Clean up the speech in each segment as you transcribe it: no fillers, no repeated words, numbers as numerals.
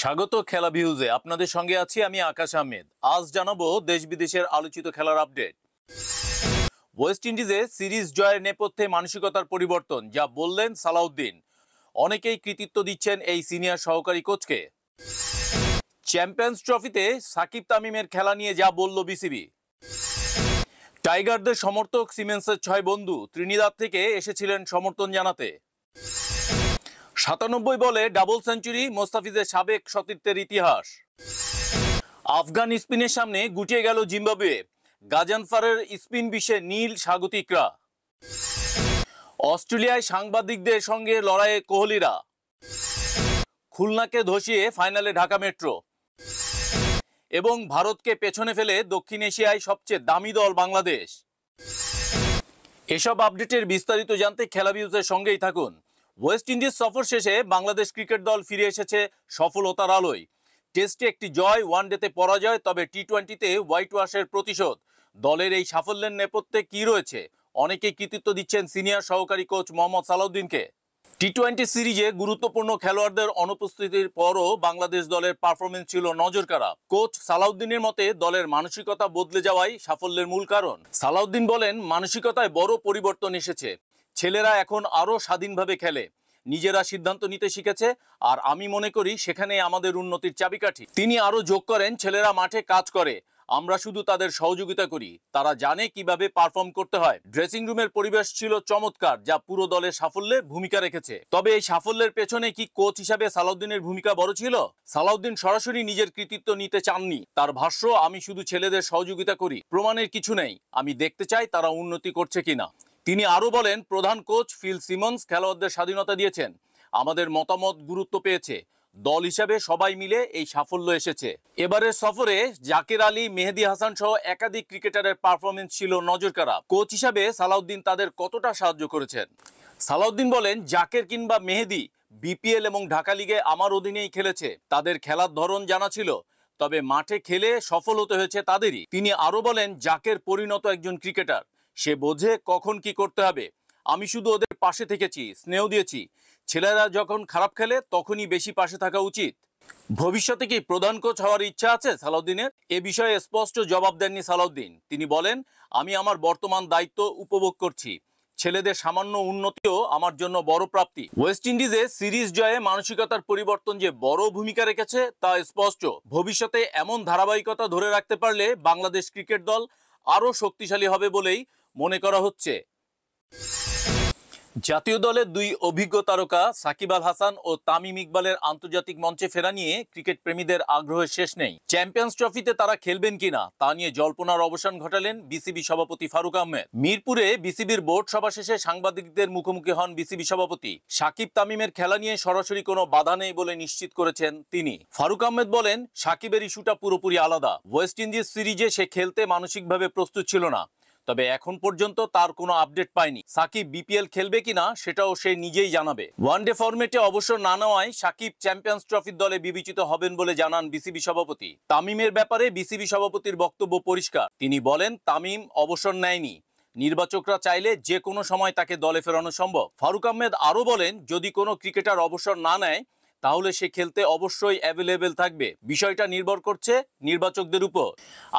স্বাগত খেলা ভিউজে আপনাদের সঙ্গে আছি আমি আকাশ আহমেদ। আজ জানাবো দেশ বিদেশের আলোচিত খেলার আপডেট। ওয়েস্ট ইন্ডিজে সিরিজ জয়ের নেপথ্যে মানসিকতার পরিবর্তন, যা বললেন সালাউদ্দিন। অনেকেই কৃতিত্ব দিচ্ছেন এই সিনিয়র সহকারী কোচকে। চ্যাম্পিয়ন্স ট্রফিতে সাকিব তামিমের খেলা নিয়ে যা বলল বিসিবি। টাইগারদের সমর্থক সিমেন্সের 6 বন্ধু ত্রিনিদাদ থেকে এসেছিলেন সমর্থন জানাতে। 97 বলে ডাবল সেঞ্চুরি মোস্তাফিজের সাবেক সতীর্থের ইতিহাস। আফগান স্পিনের সামনে গুটিয়ে গেল জিম্বাবুয়ে, গাজানফারের স্পিন বিশ্বে নীল স্বাগতিকরা। অস্ট্রেলিয়ায় সাংবাদিকদের সঙ্গে লড়াইয়ে কোহলিরা। খুলনাকে ধসিয়ে ফাইনালে ঢাকা মেট্রো। এবং ভারতকে পেছনে ফেলে দক্ষিণ এশিয়ায় সবচেয়ে দামি দল বাংলাদেশ। এসব আপডেটের বিস্তারিত জানতে খেলা ভিউজের সঙ্গেই থাকুন। ওয়েস্ট ইন্ডিজ সফর শেষে বাংলাদেশ ক্রিকেট দল ফিরে এসেছে সফলতার আলোয়। টেস্টে একটি জয়, ওয়ানডেতে পরাজয়, তবে টি-20তে হোয়াইট ওয়াশের প্রতিশোধ। দলের এই সাফল্যের নেপথ্যে কি রয়েছে? অনেকেই কৃতিত্ব দিচ্ছেন সিনিয়র সহকারী কোচ মোহাম্মদ সালাউদ্দিনকে। টি-20 সিরিজে গুরুত্বপূর্ণ খেলোয়াড়দের অনুপস্থিতির পরও বাংলাদেশ দলের পারফরমেন্স ছিল নজরকাড়া। কোচ সালাউদ্দিনের মতে দলের মানসিকতা বদলে যাওয়াই সাফল্যের মূল কারণ। সালাউদ্দিন বলেন, মানসিকতায় বড় পরিবর্তন এসেছে। ছেলেরা এখন আরো স্বাধীনভাবে খেলে, নিজেরা সিদ্ধান্ত নিতে শিখেছে, আর আমি মনে করি সেখানেই আমাদের উন্নতির চাবিকাঠি। তিনি আরো যোগ করেন, ছেলেরা মাঠে কাজ করে, আমরা শুধু তাদের সহযোগিতা করি। তারা জানে কিভাবে পারফর্ম করতে হয়। ড্রেসিং রুমের পরিবেশ ছিল চমৎকার, যা পুরো দলের সাফল্যে ভূমিকা রেখেছে। তবে এই সাফল্যের পেছনে কি কোচ হিসাবে সালাউদ্দিনের ভূমিকা বড় ছিল? সালাউদ্দিন সরাসরি নিজের কৃতিত্ব নিতে চাননি। তার ভাষ্য, আমি শুধু ছেলেদের সহযোগিতা করি, প্রমাণের কিছু নেই, আমি দেখতে চাই তারা উন্নতি করছে কিনা। তিনি আরো বলেন, প্রধান কোচ ফিল সিমন্স খেলোয়াড়দের স্বাধীনতা দিয়েছেন, আমাদের মতামত গুরুত্ব পেয়েছে। দল হিসাবে সবাই মিলে এই সাফল্য এসেছে। এবারের সফরে জাকের আলী, মেহেদী হাসান সহ একাধিক ক্রিকেটারের পারফরমেন্স ছিল নজরকাড়া। কোচ হিসাবে সালাউদ্দিন তাদের কতটা সাহায্য করেছেন? সালাউদ্দিন বলেন, জাকের কিংবা মেহেদী বিপিএল এবং ঢাকা লিগে আমার অধীনেই খেলেছে। তাদের খেলার ধরন জানা ছিল, তবে মাঠে খেলে সফল হতে হয়েছে তাদেরই। তিনি আরো বলেন, জাকের পরিণত একজন ক্রিকেটার, সে বোঝে কখন কি করতে হবে। আমি শুধু ওদের পাশে থেকেছি, স্নেহ দিয়েছি। ছেলেরা যখন খারাপ খেলে তখনই বেশি পাশে থাকা উচিত। ভবিষ্যতে কি প্রধান কোচ হওয়ার ইচ্ছা আছে সালাউদ্দিনের? এ বিষয়ে স্পষ্ট জবাব দেননি সালাউদ্দিন। তিনি বলেন, আমি আমার বর্তমান দায়িত্ব উপভোগ করছি, ছেলেদের সামান্য উন্নতিও আমার জন্য বড় প্রাপ্তি। ওয়েস্ট ইন্ডিজে সিরিজ জয়ে মানসিকতার পরিবর্তন যে বড় ভূমিকা রেখেছে তা স্পষ্ট। ভবিষ্যতে এমন ধারাবাহিকতা ধরে রাখতে পারলে বাংলাদেশ ক্রিকেট দল আরো শক্তিশালী হবে বলেই মনে করা হচ্ছে। জাতীয় দলের 2 অভিজ্ঞ তারকা সাকিব আল হাসান ও তামিম ইকবালের আন্তর্জাতিক মঞ্চে ফেরা নিয়ে ক্রিকেট প্রেমীদের আগ্রহের শেষ নেই। চ্যাম্পিয়ন্স ট্রফিতে তারা খেলবেন কিনা তা নিয়ে জল্পনার অবসান ঘটালেন বিসিবি সভাপতি ফারুক আহমেদ। মিরপুরে বিসিবির বোর্ড সভা শেষে সাংবাদিকদের মুখোমুখি হন বিসিবি সভাপতি। সাকিব তামিমের খেলা নিয়ে সরাসরি কোনো বাধা নেই বলে নিশ্চিত করেছেন তিনি। ফারুক আহমেদ বলেন, সাকিবের ইস্যুটা পুরোপুরি আলাদা। ওয়েস্ট ইন্ডিজ সিরিজে সে খেলতে মানসিকভাবে প্রস্তুত ছিল না, তবে এখন পর্যন্ত তার কোনো আপডেট পায়নি। সাকিব বিপিএল খেলবে কিনা সেটাও সে নিজেই জানাবে। ওয়ানডে ফরম্যাটে অবসর না নেওয়ায় সাকিব চ্যাম্পিয়ন্স ট্রফির দলে বিবেচিত হবেন বলে জানান বিসিবি সভাপতি। তামিমের ব্যাপারে বিসিবি সভাপতির বক্তব্য পরিষ্কার। তিনি বলেন, তামিম অবসর নেয়নি, নির্বাচকরা চাইলে যে কোনো সময় তাকে দলে ফেরানো সম্ভব। ফারুক আহমেদ আরো বলেন, যদি কোনো ক্রিকেটার অবসর না নেয় তাহলে সে খেলতে অবশ্যই অ্যাভেলেবেল থাকবে। বিষয়টা নির্ভর করছে নির্বাচকদের উপর।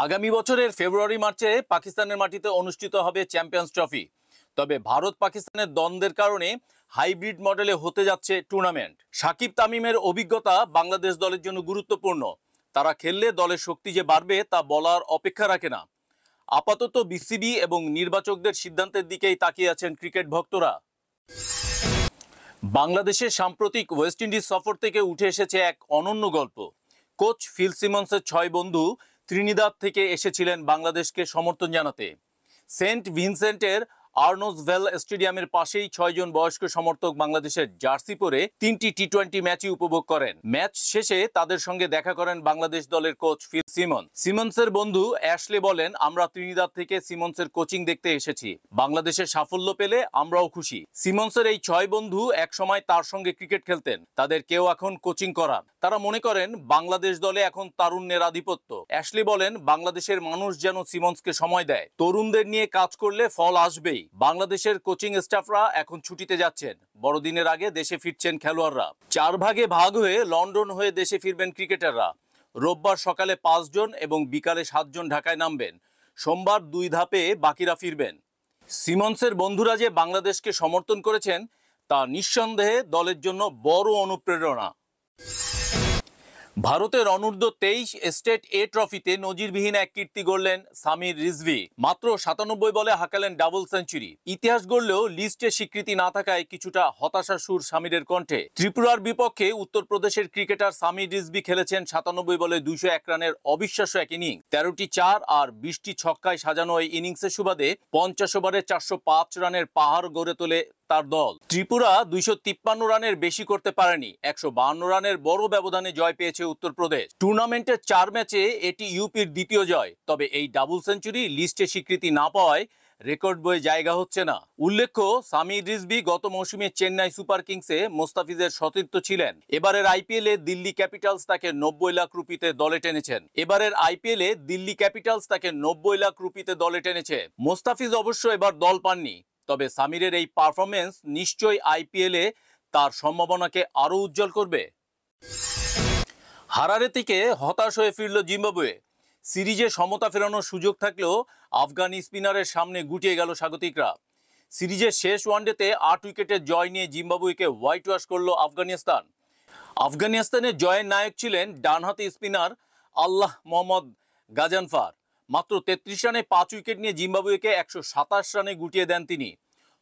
আগামী বছরের ফেব্রুয়ারি মার্চে পাকিস্তানের মাটিতে অনুষ্ঠিত হবে চ্যাম্পিয়ন্স ট্রফি। তবে ভারত পাকিস্তানের দ্বন্দ্বের কারণে হাইব্রিড মডেলে হতে যাচ্ছে টুর্নামেন্ট। সাকিব তামিমের অভিজ্ঞতা বাংলাদেশ দলের জন্য গুরুত্বপূর্ণ। তারা খেললে দলের শক্তি যে বাড়বে তা বলার অপেক্ষা রাখে না। আপাতত বিসিবি এবং নির্বাচকদের সিদ্ধান্তের দিকেই তাকিয়ে আছেন ক্রিকেট ভক্তরা। বাংলাদেশের সাম্প্রতিক ওয়েস্ট ইন্ডিজ সফর থেকে উঠে এসেছে এক অনন্য গল্প। কোচ ফিল সিমন্সের 6 বন্ধু ত্রিনিদাদ থেকে এসেছিলেন বাংলাদেশকে সমর্থন জানাতে। সেন্ট ভিনসেন্টের আর্নসভেল স্টেডিয়ামের পাশেই 6 জন বয়স্ক সমর্থক বাংলাদেশের জার্সি পরে 3টি টি-20 ম্যাচই উপভোগ করেন। ম্যাচ শেষে তাদের সঙ্গে দেখা করেন বাংলাদেশ দলের কোচ ফিল সিমন্স। সিমন্সের বন্ধু অ্যাশলে বলেন, আমরা ত্রিনিদাদ থেকে সিমন্সের কোচিং দেখতে এসেছি, বাংলাদেশের সাফল্য পেলে আমরাও খুশি। সিমন্সের এই 6 বন্ধু একসময় তার সঙ্গে ক্রিকেট খেলতেন, তাদের কেউ এখন কোচিং করান। তারা মনে করেন বাংলাদেশ দলে এখন তারুণ্যের আধিপত্য। অ্যাশলে বলেন, বাংলাদেশের মানুষ যেন সিমন্সকে সময় দেয়, তরুণদের নিয়ে কাজ করলে ফল আসবেই। বাংলাদেশের কোচিং স্টাফরা এখন ছুটিতে যাচ্ছেন। বড়দিনের আগে দেশে ফিরছেন খেলোয়াড়রা। 4 ভাগে ভাগ হয়ে লন্ডন হয়ে দেশে ফিরবেন ক্রিকেটাররা। রোববার সকালে 5 জন এবং বিকালে 7 জন ঢাকায় নামবেন। সোমবার 2 ধাপে বাকিরা ফিরবেন। সিমন্সের বন্ধুরা যে বাংলাদেশকে সমর্থন করেছেন তা নিঃসন্দেহে দলের জন্য বড় অনুপ্রেরণা। ভারতের অনূর্ধ্ব 23 স্টেট এ ট্রফিতে নজিরবিহীন এক কীর্তি গড়লেন সামির রিজভী। মাত্র 97 বলে হাঁকালেন ডাবল সেঞ্চুরি। ইতিহাস গড়লেও লিস্টে স্বীকৃতি না থাকায় কিছুটা হতাশার সুর সামিরের কণ্ঠে। ত্রিপুরার বিপক্ষে উত্তরপ্রদেশের ক্রিকেটার সামির রিজভী খেলেছেন 97 বলে 201 রানের অবিশ্বাস্য এক ইনিংস। 13টি 4 আর 20টি ছক্কায় সাজানো এই ইনিংসের সুবাদে 50 ওভারে 405 রানের পাহাড় গড়ে তোলে তার দল। ত্রিপুরা 253 রানের বেশি করতে পারেনি। 152 রানের বড় ব্যবধানে জয় পেয়েছে উত্তরপ্রদেশ। টুর্নামেন্টের 4 ম্যাচে এটি ইউপির দ্বিতীয় জয়। তবে এই ডাবল সেঞ্চুরি লিস্টে স্বীকৃতি না পাওয়ায় রেকর্ড বইয়ে জায়গা হচ্ছে না। উল্লেখ্য, সামির রিজভী গত মৌসুমে চেন্নাই সুপার কিংসে মোস্তাফিজের সতীর্থ ছিলেন। এবারের আইপিএলে দিল্লি ক্যাপিটালস তাকে 90 লাখ রুপিতে দলে টেনেছে। মোস্তাফিজ অবশ্য এবার দল পাননি। তবে সামিরের এই পারফরমেন্স নিশ্চয়ই আইপিএলে তার সম্ভাবনাকে আরো উজ্জ্বল করবে। হারারে থেকে হতাশ হয়ে ফিরল জিম্বাবুয়ে। সিরিজে সমতা ফেরানোর সুযোগ থাকলেও আফগান স্পিনারের সামনে গুটিয়ে গেল স্বাগতিকরা। সিরিজের শেষ ওয়ানডেতে 8 উইকেটের জয় নিয়ে জিম্বাবুয়েকে হোয়াইট ওয়াশ করল আফগানিস্তান। আফগানিস্তানের জয়ের নায়ক ছিলেন ডানহাতি স্পিনার আল্লাহ মোহাম্মদ গাজানফার। মাত্র 33 রানে 5 উইকেট নিয়ে জিম্বাবুয়েকে 127 রানে গুটিয়ে দেন তিনি।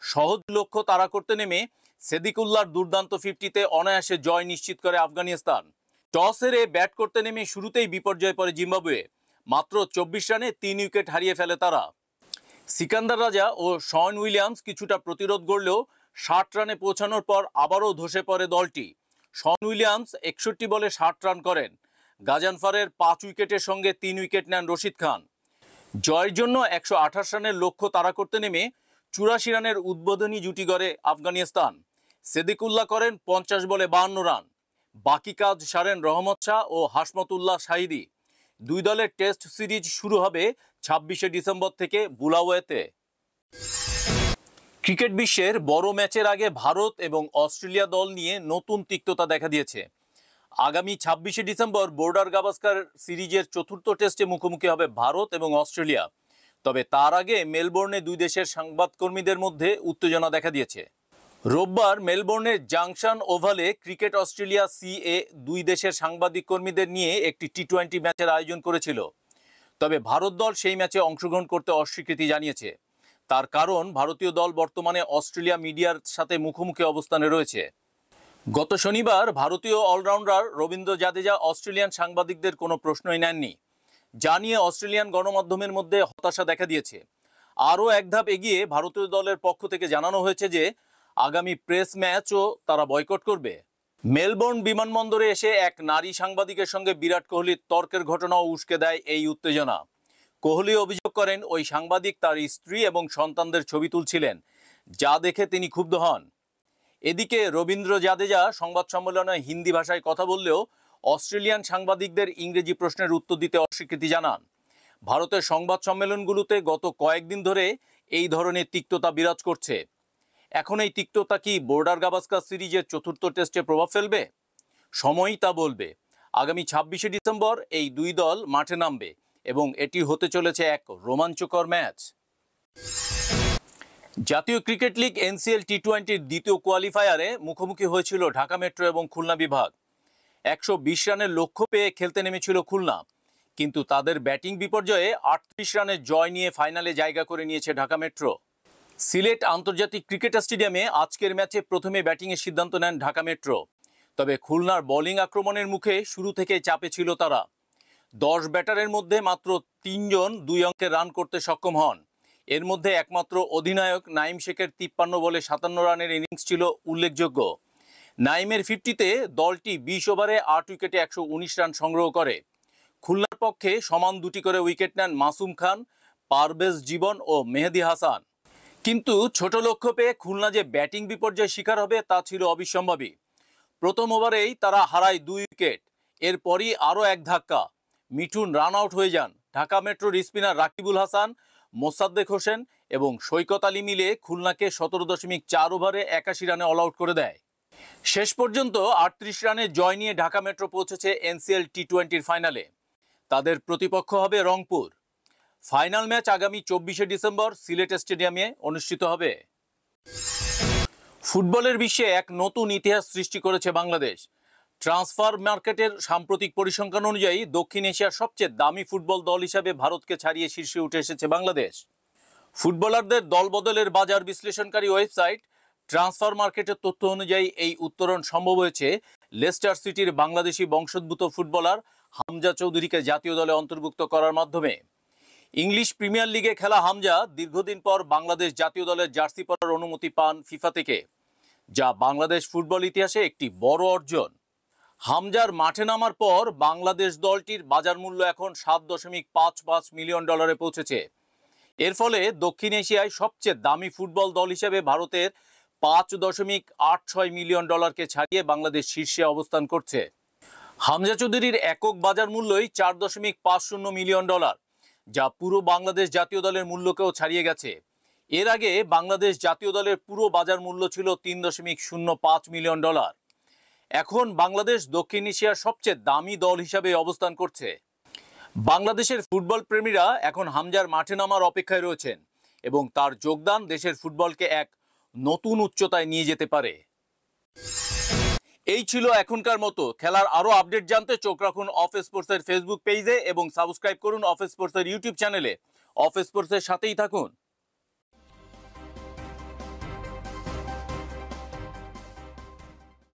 সহজ লক্ষ্য তাড়া করতে নেমে সেদিকুল্লাহর দুর্দান্ত 50-তে অনায়াসে জয় নিশ্চিত করে আফগানিস্তান। টস হেরে ব্যাট করতে নেমে শুরুতেই বিপর্যয়ে পড়ে জিম্বাবুয়ে। মাত্র 24 রানে 3 উইকেট হারিয়ে ফেলে তারা। সিকান্দার রাজা ও শন উইলিয়ামস কিছুটা প্রতিরোধ গড়লেও 60 রানে পৌঁছানোর পর আবারও ধসে পড়ে দলটি। শন উইলিয়ামস 61 বলে 60 রান করেন। গাজানফারের 5 উইকেটের সঙ্গে 3 উইকেট নেন রশিদ খান। জয়ের জন্য 128 রানের লক্ষ্য তাড়া করতে নেমে 84 রানের উদ্বোধনী জুটি গড়ে আফগানিস্তান। সেদিকুল্লাহ করেন 50 বলে 52 রান। বাকি কাজ সারেন রহমত শাহ ও হাসমতুল্লাহ শাহিদি। দুই দলের টেস্ট সিরিজ শুরু হবে 26শে ডিসেম্বর থেকে বুলাওয়েতে। ক্রিকেট বিশ্বের বড় ম্যাচের আগে ভারত এবং অস্ট্রেলিয়া দল নিয়ে নতুন তিক্ততা দেখা দিয়েছে। আগামী 26শে ডিসেম্বর বর্ডার গাভাস্কার সিরিজের চতুর্থ টেস্টে মুখোমুখি হবে ভারত এবং অস্ট্রেলিয়া। তবে তার আগে মেলবোর্নে দুই দেশের সংবাদকর্মীদের মধ্যে উত্তেজনা দেখা দিয়েছে। রোববার মেলবোর্নের জাংশন ওভালে ক্রিকেট অস্ট্রেলিয়া সিএ দুই দেশের সাংবাদিক কর্মীদের নিয়ে একটি টি-20 ম্যাচের আয়োজন করেছিল। তবে ভারত দল সেই ম্যাচে অংশগ্রহণ করতে অস্বীকৃতি জানিয়েছে। তার কারণ, ভারতীয় দল বর্তমানে অস্ট্রেলিয়া মিডিয়ার সাথে মুখোমুখি অবস্থানে রয়েছে। গত শনিবার ভারতীয় অলরাউন্ডার রবীন্দ্র জাদেজা অস্ট্রেলিয়ান সাংবাদিকদের কোনো প্রশ্নই নেননি, যা নিয়ে অস্ট্রেলিয়ান গণমাধ্যমের মধ্যে হতাশা দেখা দিয়েছে। আরও এক ধাপ এগিয়ে ভারতীয় দলের পক্ষ থেকে জানানো হয়েছে যে আগামী প্রেস ম্যাচও তারা বয়কট করবে। মেলবোর্ন বিমানবন্দরে এসে এক নারী সাংবাদিকের সঙ্গে বিরাট কোহলির তর্কের ঘটনাও উস্কে দেয় এই উত্তেজনা। কোহলি অভিযোগ করেন ওই সাংবাদিক তার স্ত্রী এবং সন্তানদের ছবি তুলছিলেন, যা দেখে তিনি ক্ষুব্ধ হন। এদিকে রবীন্দ্র জাদেজা সংবাদ সম্মেলনে হিন্দি ভাষায় কথা বললেও অস্ট্রেলিয়ান সাংবাদিকদের ইংরেজি প্রশ্নের উত্তর দিতে অস্বীকৃতি জানান। ভারতের সংবাদ সম্মেলনগুলোতে গত কয়েকদিন ধরে এই ধরনের তিক্ততা বিরাজ করছে। এখন এই তিক্ততা কি বর্ডার গাভাস্কার সিরিজের চতুর্থ টেস্টে প্রভাব ফেলবে? সময়ই তা বলবে। আগামী 26শে ডিসেম্বর এই দুই দল মাঠে নামবে এবং এটি হতে চলেছে এক রোমাঞ্চকর ম্যাচ। জাতীয় ক্রিকেট লীগ এনসিএল টি-20-র দ্বিতীয় কোয়ালিফায়ারে মুখোমুখি হয়েছিল ঢাকা মেট্রো এবং খুলনা বিভাগ। 120 রানের লক্ষ্য পেয়ে খেলতে নেমেছিল খুলনা, কিন্তু তাদের ব্যাটিং বিপর্যয়ে 38 রানের জয় নিয়ে ফাইনালে জায়গা করে নিয়েছে ঢাকা মেট্রো। সিলেট আন্তর্জাতিক ক্রিকেট স্টেডিয়ামে আজকের ম্যাচে প্রথমে ব্যাটিংয়ের সিদ্ধান্ত নেন ঢাকা মেট্রো। তবে খুলনার বোলিং আক্রমণের মুখে শুরু থেকেই চাপে ছিল তারা। 10 ব্যাটারের মধ্যে মাত্র 3 জন 2 অঙ্কের রান করতে সক্ষম হন। এর মধ্যে একমাত্র অধিনায়ক নাইম শেখের 53 বলে 57 রানের ইনিংস ছিল উল্লেখযোগ্য। নাইমের 50-তে দলটি 20 ওভারে 8 উইকেটে 119 রান সংগ্রহ করে। খুলনার পক্ষে সমান দুটি করে উইকেট নেন মাসুম খান, পারভেজ জীবন ও মেহেদী হাসান। কিন্তু ছোট লক্ষ্য পেয়ে খুলনা যে ব্যাটিং বিপর্যয়ের শিকার হবে তা ছিল অবিসম্ভাবী। প্রথম ওভারেই তারা হারায় 2 উইকেট। এরপরই আরও এক ধাক্কা, মিঠুন রান আউট হয়ে যান। ঢাকা মেট্রোর স্পিনার রাকিবুল হাসান, মোসাদ্দেক হোসেন এবং সৈকত আলী মিলে খুলনাকে 17.4 ওভারে 81 রানে অল আউট করে দেয়। শেষ পর্যন্ত 38 রানে জয় নিয়ে ঢাকা মেট্রো পৌঁছেছে এনসিএল টি-20 ফাইনালে। তাদের প্রতিপক্ষ হবে রংপুর। ফাইনাল ম্যাচ আগামী 24 ডিসেম্বর সিলেট স্টেডিয়ামে অনুষ্ঠিত হবে। ফুটবলের বিশ্বে এক নতুন ইতিহাস সৃষ্টি করেছে বাংলাদেশ। ট্রান্সফার মার্কেটের সাম্প্রতিক পরিসংখ্যান অনুযায়ী দক্ষিণ এশিয়ার সবচেয়ে দামি ফুটবল দল হিসাবে ভারতকে ছাড়িয়ে শীর্ষে উঠে এসেছে বাংলাদেশ। ফুটবলারদের দলবদলের বাজার বিশ্লেষণকারী ওয়েবসাইট ট্রান্সফার মার্কেটের তথ্য অনুযায়ী এই উত্তরণ সম্ভব হয়েছে লেস্টার সিটির বাংলাদেশি বংশোদ্ভূত ফুটবলার হামজা চৌধুরীকে জাতীয় দলে অন্তর্ভুক্ত করার মাধ্যমে। ইংলিশ প্রিমিয়ার লিগে খেলা হামজা দীর্ঘদিন পর বাংলাদেশ জাতীয় দলের জার্সি পরার অনুমতি পান ফিফা থেকে, যা বাংলাদেশ ফুটবল ইতিহাসে একটি বড় অর্জন। হামজার মাঠে নামার পর বাংলাদেশ দলটির বাজার মূল্য এখন $7.55 মিলিয়ন পৌঁছেছে। এর ফলে দক্ষিণ এশিয়ায় সবচেয়ে দামি ফুটবল দল হিসেবে ভারতের $5.86 মিলিয়ন ছাড়িয়ে বাংলাদেশ শীর্ষে অবস্থান করছে। হামজা চৌধুরীর একক বাজার মূল্যই $4.50 মিলিয়ন, যা পুরো বাংলাদেশ জাতীয় দলের মূল্যকেও ছাড়িয়ে গেছে। এর আগে বাংলাদেশ জাতীয় দলের পুরো বাজার মূল্য ছিল $3.05 মিলিয়ন। এখন বাংলাদেশ দক্ষিণ এশিয়ার সবচেয়ে দামি দল হিসাবে অবস্থান করছে। বাংলাদেশের ফুটবল প্রেমীরা এখন হামজার মাঠে নামার অপেক্ষায় রয়েছেন এবং তার যোগদান দেশের ফুটবলকে এক নতুন উচ্চতায় নিয়ে যেতে পারে। এই ছিল এখনকার মতো। খেলার আরো আপডেট জানতে চোখ রাখুন অফ স্পোর্টসের ফেসবুক পেজে এবং সাবস্ক্রাইব করুন অফ স্পোর্টসের ইউটিউব চ্যানেলে। অফ স্পোর্টসের সাথেই থাকুন।